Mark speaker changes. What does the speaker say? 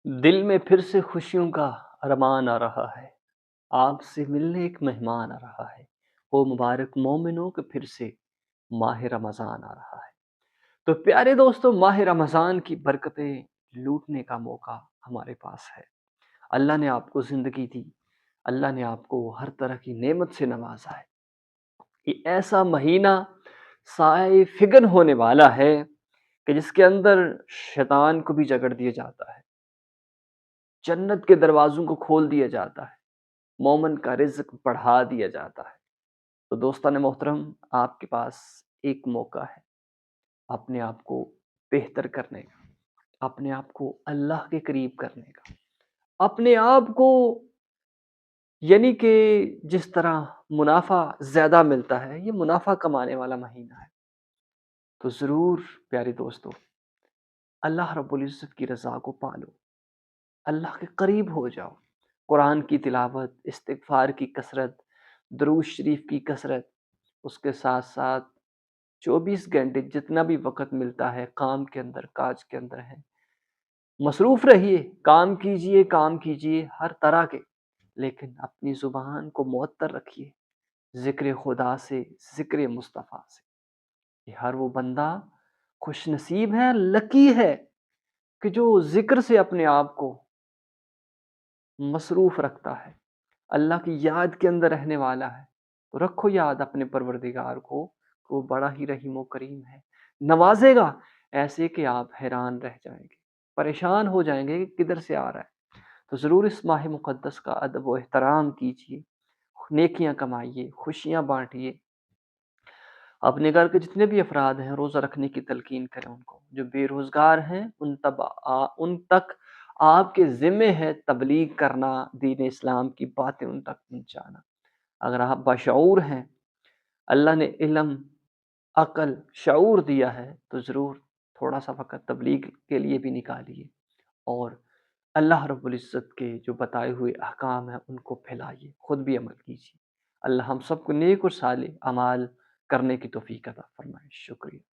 Speaker 1: دل میں پھر سے خوشیوں کا ارمان آ رہا ہے، آپ سے ملنے ایک مہمان آ رہا ہے۔ وہ مبارک مومنوں کہ پھر سے ماہ رمضان آ رہا ہے۔ تو پیارے دوستو، ماہ رمضان کی برکتیں لوٹنے کا موقع ہمارے پاس ہے۔ اللہ نے آپ کو زندگی دی، اللہ نے آپ کو ہر طرح کی نعمت سے نوازا ہے۔ یہ ایسا مہینہ سائے فگن ہونے والا ہے کہ جس کے اندر شیطان کو بھی جگڑ دیا جاتا ہے، جنت کے دروازوں کو کھول دیا جاتا ہے، مومن کا رزق بڑھا دیا جاتا ہے۔ تو دوستان محترم، آپ کے پاس ایک موقع ہے اپنے آپ کو بہتر کرنے کا، اپنے آپ کو اللہ کے قریب کرنے کا، اپنے آپ کو یعنی کہ جس طرح منافع زیادہ ملتا ہے، یہ منافع کمانے والا مہینہ ہے۔ تو ضرور پیارے دوستو، اللہ رب العزت کی رضا کو پالو، اللہ کے قریب ہو جاؤ۔ قرآن کی تلاوت، استغفار کی کثرت، درود شریف کی کثرت، اس کے ساتھ ساتھ 24 گھنٹے جتنا بھی وقت ملتا ہے کام کے اندر کاج کے اندر ہے، مصروف رہیے، کام کیجئے ہر طرح کے، لیکن اپنی زبان کو معطر رکھیے ذکر خدا سے، ذکر مصطفیٰ سے۔ یہ ہر وہ بندہ خوش نصیب ہے، لکی ہے کہ جو ذکر سے اپنے آپ کو مصروف رکھتا ہے، اللہ کی یاد کے اندر رہنے والا ہے۔ تو رکھو یاد اپنے پروردگار کو، وہ بڑا ہی رحیم و کریم ہے، نوازے گا ایسے کہ آپ حیران رہ جائیں گے، پریشان ہو جائیں گے کہ کدھر سے آ رہا ہے۔ تو ضرور اس ماہ مقدس کا ادب و احترام کیجیے، نیکیاں کمائیے، خوشیاں بانٹیے، اپنے گھر کے جتنے بھی افراد ہیں روزہ رکھنے کی تلقین کریں ان کو، جو بے روزگار ہیں ان تک آپ کے ذمے ہے تبلیغ کرنا، دین اسلام کی باتیں ان تک پہنچانا۔ اگر آپ باشعور ہیں، اللہ نے علم، عقل، شعور دیا ہے، تو ضرور تھوڑا سا وقت تبلیغ کے لیے بھی نکالیے، اور اللہ رب العزت کے جو بتائے ہوئے احکام ہیں ان کو پھیلائیے، خود بھی عمل کیجیے۔ اللہ ہم سب کو نیک اور صالح اعمال کرنے کی توفیق عطا فرمائے۔ شکریہ۔